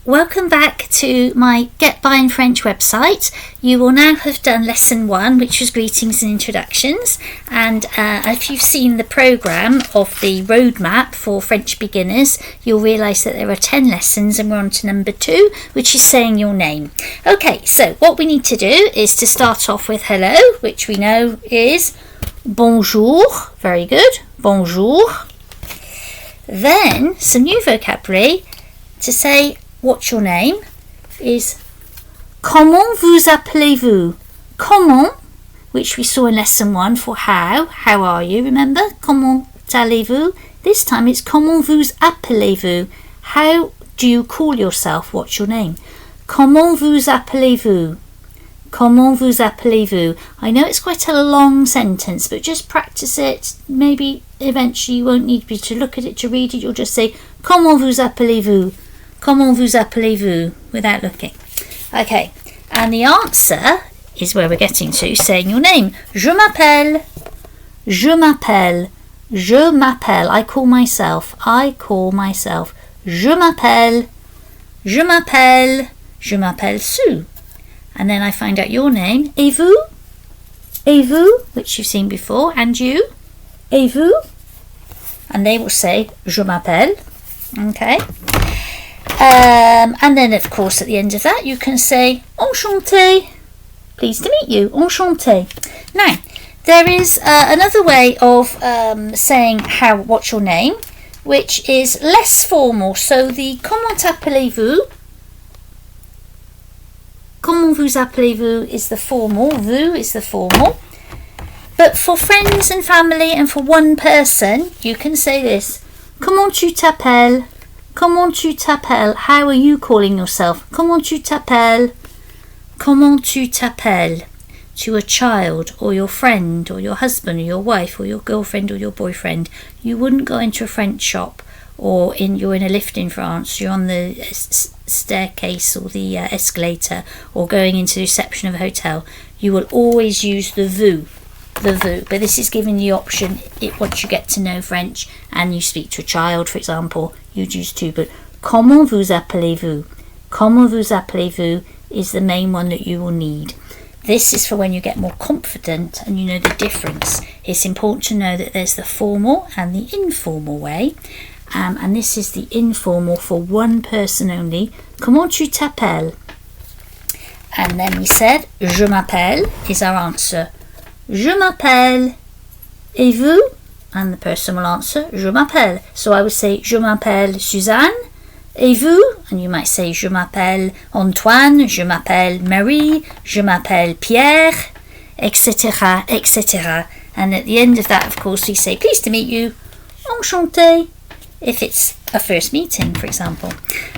welcome back to my Get By in French website. You will now have done lesson 1, which was greetings and introductions, and if you've seen the programme of the roadmap for French beginners, you'll realise that there are 10 lessons and we're on to number 2, which is saying your name. Okay, so what we need to do is to start off with hello, which we know is bonjour. Very good, bonjour. Then some new vocabulary to say what's your name is comment vous appelez-vous? Comment, which we saw in lesson 1 for how are you, remember? Comment allez-vous? This time it's comment vous appelez-vous? How do you call yourself? What's your name? Comment vous appelez-vous? Comment vous appelez-vous? I know it's quite a long sentence, but just practice it. Maybe eventually you won't need to look at it to read it. You'll just say comment vous appelez-vous? Comment vous appelez-vous? Without looking. Okay, and the answer is where we're getting to, saying your name. Je m'appelle. Je m'appelle. Je m'appelle. I call myself. Je m'appelle. Je m'appelle. Je m'appelle Sue. And then I find out your name. Et vous? Et vous? Which you've seen before. And you? Et vous? And they will say je m'appelle. Okay. And then, of course, at the end of that, you can say Enchanté. Pleased to meet you. Enchanté. Now, there is another way of saying what's your name, which is less formal. So the comment appelez-vous? Comment vous appelez-vous is the formal. Vous is the formal. But for friends and family and for one person, you can say this. Comment tu t'appelles? Comment tu t'appelles? How are you calling yourself? Comment tu t'appelles? Comment tu t'appelles? To a child or your friend or your husband or your wife or your girlfriend or your boyfriend. You wouldn't go into a French shop or you're in a lift in France, you're on the staircase or the escalator or going into the reception of a hotel. You will always use the vous. But this is giving you the option once you get to know French and you speak to a child, for example, you'd use tu. But comment vous appelez-vous? Comment vous appelez-vous is the main one that you will need. This is for when you get more confident and you know the difference. It's important to know that there's the formal and the informal way. And this is the informal for one person only. Comment tu t'appelles? And then we said je m'appelle is our answer. Je m'appelle. Et vous? And the person will answer, je m'appelle. So I would say, je m'appelle Suzanne. Et vous? And you might say, je m'appelle Antoine. Je m'appelle Marie. Je m'appelle Pierre. Etc. Etc. And at the end of that, of course, we say, pleased to meet you. Enchanté. If it's a first meeting, for example.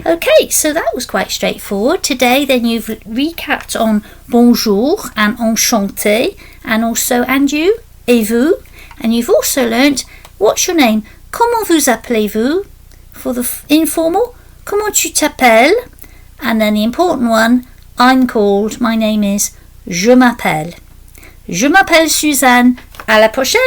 Okay, so that was quite straightforward. Today, then you've recapped on bonjour and enchanté, and also and you, et vous, and you've also learnt what's your name, comment vous appelez-vous, for the informal, comment tu t'appelles, and then the important one, I'm called, my name is, je m'appelle. Je m'appelle Suzanne. À la prochaine!